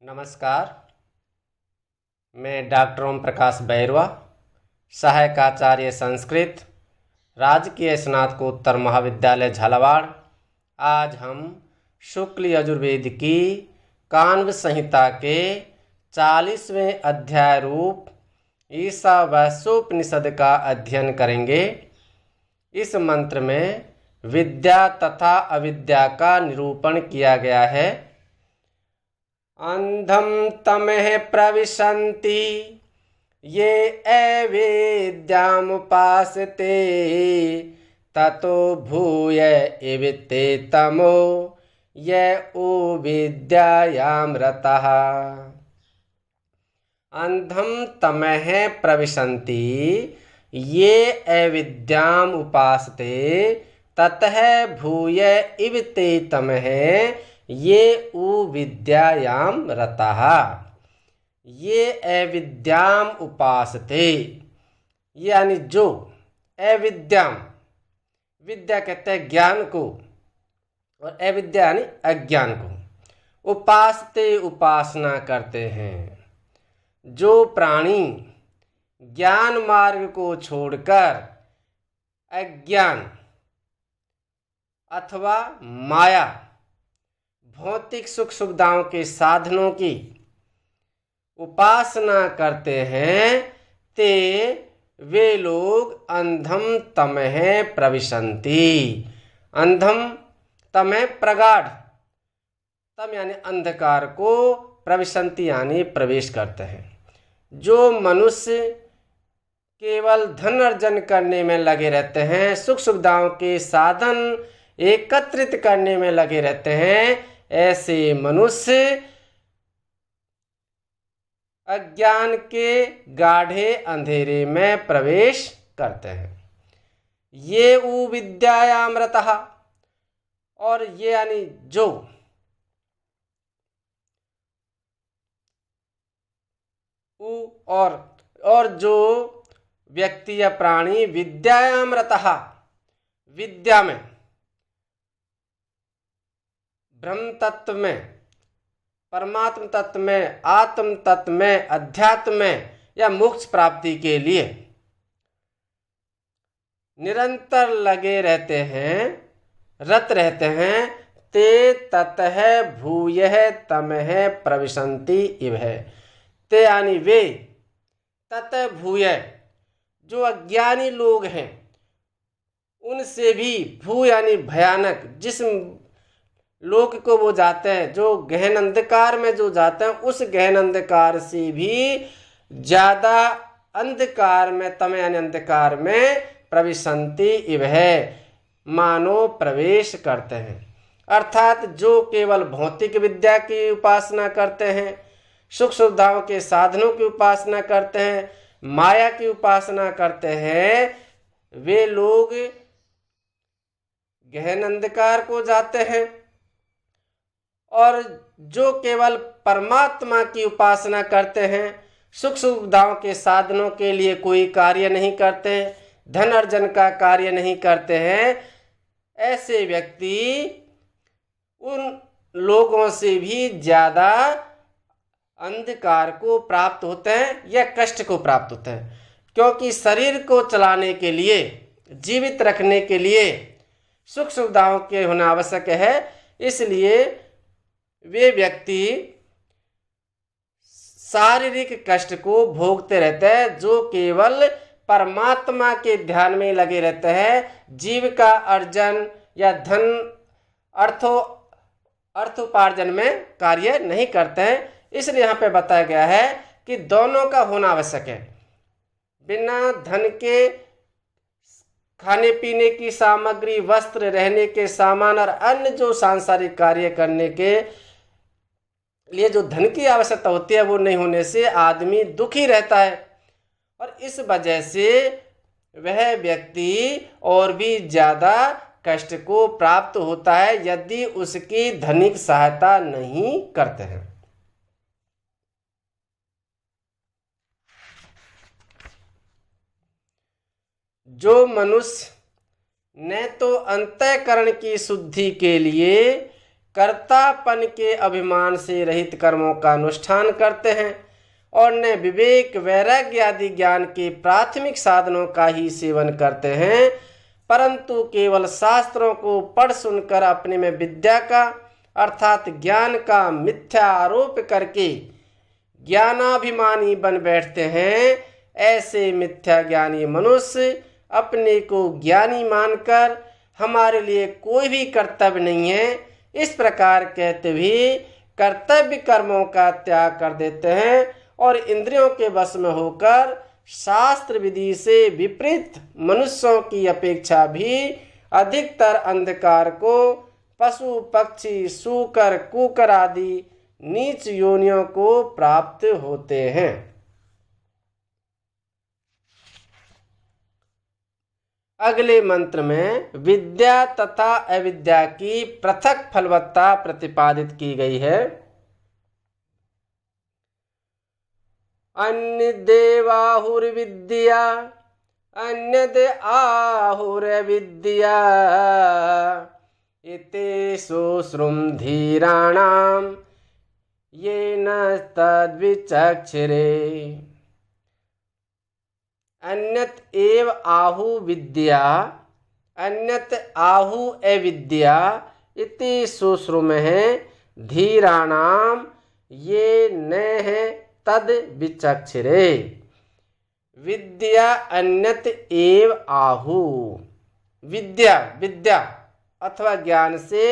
नमस्कार। मैं डॉक्टर ओम प्रकाश बैरवा, सहायक आचार्य संस्कृत, राजकीय स्नातकोत्तर महाविद्यालय झालावाड़। आज हम शुक्ल यजुर्वेद की काण्व संहिता के 40वें अध्याय रूप ईशावास्योपनिषद का अध्ययन करेंगे। इस मंत्र में विद्या तथा अविद्या का निरूपण किया गया है। अंधम तमः प्रविशन्ति ये अविद्यामुपासते ततो भूय इविते तमो ये विद्यायां रतः। अंधम तमः प्रविशन्ति ये अविद्याम उपासते ततः भूय इविते तमः ये विद्यायाम रतः। ये अविद्याम उपासते यानी जो अविद्याम, विद्या कहते हैं ज्ञान को और अविद्या यानी अज्ञान को, उपासते उपासना करते हैं। जो प्राणी ज्ञान मार्ग को छोड़कर अज्ञान अथवा माया भौतिक सुख सुविधाओं के साधनों की उपासना करते हैं ते वे लोग अंधम तमः प्रविशन्ति। अंधम तमः प्रगाढ़, तम यानी अंधकार को, प्रविशन्ति यानी प्रवेश करते हैं। जो मनुष्य केवल धन अर्जन करने में लगे रहते हैं, सुख सुविधाओं के साधन एकत्रित करने में लगे रहते हैं, ऐसे मनुष्य अज्ञान के गाढ़े अंधेरे में प्रवेश करते हैं। ये विद्यायाम रतः, और ये यानी जो, और जो व्यक्ति या प्राणी विद्यायाम रतः, विद्या में, ब्रह्म तत्व में, परमात्म तत्व में, आत्म तत्व में, अध्यात्म में या मोक्ष प्राप्ति के लिए निरंतर लगे रहते हैं, रत रहते हैं, ते ततः भूयः तमः प्रविशन्ति इव। ते यानी वे, ततः भूयः जो अज्ञानी लोग हैं उनसे भी, भू यानी भयानक, जिस लोक को वो जाते हैं, जो गहन अंधकार में जो जाते हैं, उस गहन अंधकार से भी ज्यादा अंधकार में, तम यानी अंधकार में, प्रविशन्ति इव है, मानो प्रवेश करते हैं। अर्थात जो केवल भौतिक विद्या की उपासना करते हैं, सुख सुविधाओं के साधनों की उपासना करते हैं, माया की उपासना करते हैं, वे लोग गहन अंधकार को जाते हैं। और जो केवल परमात्मा की उपासना करते हैं, सुख सुविधाओं के साधनों के लिए कोई कार्य नहीं करते हैं, धन अर्जन का कार्य नहीं करते हैं, ऐसे व्यक्ति उन लोगों से भी ज्यादा अंधकार को प्राप्त होते हैं या कष्ट को प्राप्त होते हैं। क्योंकि शरीर को चलाने के लिए, जीवित रखने के लिए सुख सुविधाओं के होना आवश्यक है, इसलिए वे व्यक्ति शारीरिक कष्ट को भोगते रहते हैं। जो केवल परमात्मा के ध्यान में लगे रहते हैं, जीविका अर्जन या धन अर्थोपार्जन में कार्य नहीं करते हैं। इसलिए यहाँ पे बताया गया है कि दोनों का होना आवश्यक है। बिना धन के खाने पीने की सामग्री, वस्त्र, रहने के सामान और अन्य जो सांसारिक कार्य करने के लिए जो धन की आवश्यकता होती है, वो नहीं होने से आदमी दुखी रहता है, और इस वजह से वह व्यक्ति और भी ज्यादा कष्ट को प्राप्त होता है यदि उसकी धनिक सहायता नहीं करते हैं। जो मनुष्य न तो अंतःकरण की शुद्धि के लिए कर्तापन के अभिमान से रहित कर्मों का अनुष्ठान करते हैं और न विवेक वैराग्य आदि ज्ञान के प्राथमिक साधनों का ही सेवन करते हैं, परंतु केवल शास्त्रों को पढ़ सुनकर अपने में विद्या का अर्थात ज्ञान का मिथ्या आरोप करके ज्ञानाभिमानी बन बैठते हैं। ऐसे मिथ्या ज्ञानी मनुष्य अपने को ज्ञानी मानकर हमारे लिए कोई भी कर्तव्य नहीं है इस प्रकार कहते भी कर्तव्य कर्मों का त्याग कर देते हैं और इंद्रियों के वश में होकर शास्त्र विधि से विपरीत मनुष्यों की अपेक्षा भी अधिकतर अंधकार को पशु पक्षी सूकर कुकर आदि नीच योनियों को प्राप्त होते हैं। अगले मंत्र में विद्या तथा अविद्या की पृथक फलवत्ता प्रतिपादित की गई है। अन्य देवाहुर्विद्या अन्यद आहुर्विद्या इति शुश्रुम धीराणाम येन तद्विचक्षरे। अन्यत एव आहु विद्या अन्यत आहु अविद्या इति शुश्रुमः धीराणाम ये न तद विचक्षरे। विद्या अन्यत एव आहु, विद्या विद्या अथवा ज्ञान से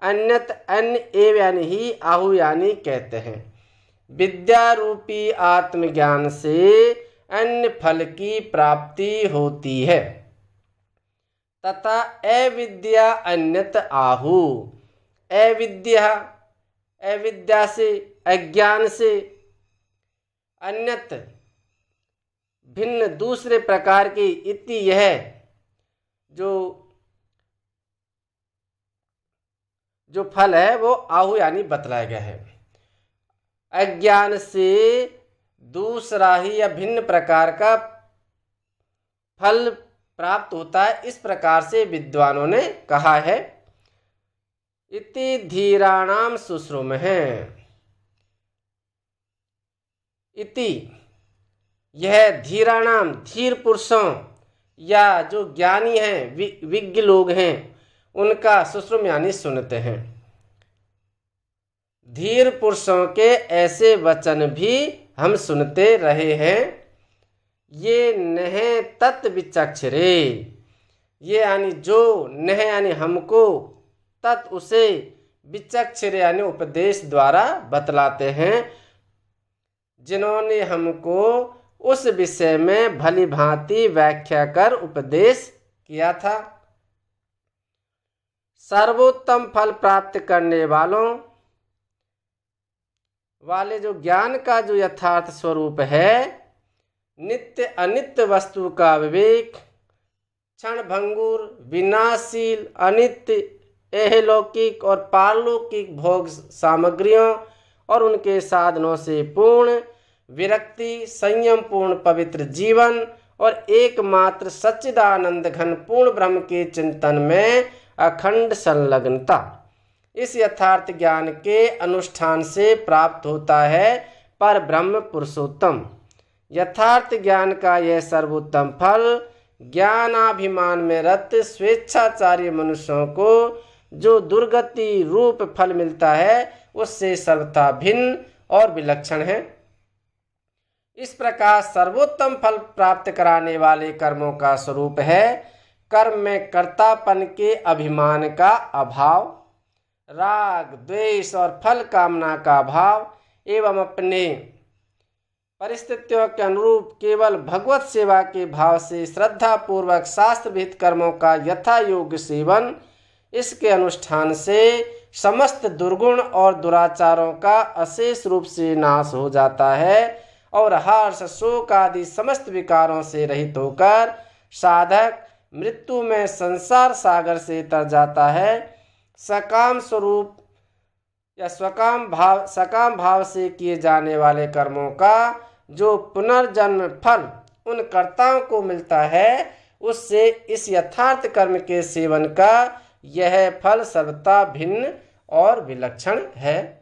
अन्यत अन्य एव यानी ही आहु यानी कहते हैं। विद्या रूपी आत्मज्ञान से अन्य फल की प्राप्ति होती है तथा अविद्या अन्यत आहु। अविद्या अविद्या से अज्ञान से अन्यत भिन्न दूसरे प्रकार की इति यह जो फल है वो आहु यानी बतलाया गया है। अज्ञान से दूसरा ही या भिन्न प्रकार का फल प्राप्त होता है इस प्रकार से विद्वानों ने कहा है। इति धीराणाम शुश्रुम है। इति यह धीराणाम धीर पुरुषों या जो ज्ञानी हैं विज्ञ लोग हैं उनका शुश्रुम यानी सुनते हैं। धीर पुरुषों के ऐसे वचन भी हम सुनते रहे हैं। ये नह तत् विचक्षरे, ये यानी जो नह यानी हमको, तत् उसे, विचक्षरे यानी उपदेश द्वारा बतलाते हैं, जिन्होंने हमको उस विषय में भली भांति व्याख्या कर उपदेश किया था। सर्वोत्तम फल प्राप्त करने वाले जो ज्ञान का जो यथार्थ स्वरूप है, नित्य अनित्य वस्तु का विवेक, क्षण भंगुर विनाशील अनित्य एहलौकिक और पारलौकिक भोग सामग्रियों और उनके साधनों से पूर्ण विरक्ति, संयम पूर्ण पवित्र जीवन और एकमात्र सच्चिदानंद घन पूर्ण ब्रह्म के चिंतन में अखंड संलग्नता, इस यथार्थ ज्ञान के अनुष्ठान से प्राप्त होता है पर ब्रह्म पुरुषोत्तम। यथार्थ ज्ञान का यह सर्वोत्तम फल ज्ञानाभिमान में रत स्वेच्छाचारी मनुष्यों को जो दुर्गति रूप फल मिलता है उससे सर्वथा भिन्न और विलक्षण है। इस प्रकार सर्वोत्तम फल प्राप्त कराने वाले कर्मों का स्वरूप है कर्म में कर्तापन के अभिमान का अभाव, राग द्वेष और फल कामना का अभाव एवं अपने परिस्थितियों के अनुरूप केवल भगवत सेवा के भाव से श्रद्धा पूर्वक शास्त्र विहित कर्मों का यथा योग्य सेवन, इसके अनुष्ठान से समस्त दुर्गुण और दुराचारों का अशेष रूप से नाश हो जाता है और हर्ष शोक आदि समस्त विकारों से रहित होकर साधक मृत्यु में संसार सागर से तर जाता है। सकाम स्वरूप या सकाम भाव से किए जाने वाले कर्मों का जो पुनर्जन्म फल उन कर्ताओं को मिलता है, उससे इस यथार्थ कर्म के सेवन का यह फल सर्वथा भिन्न और विलक्षण है।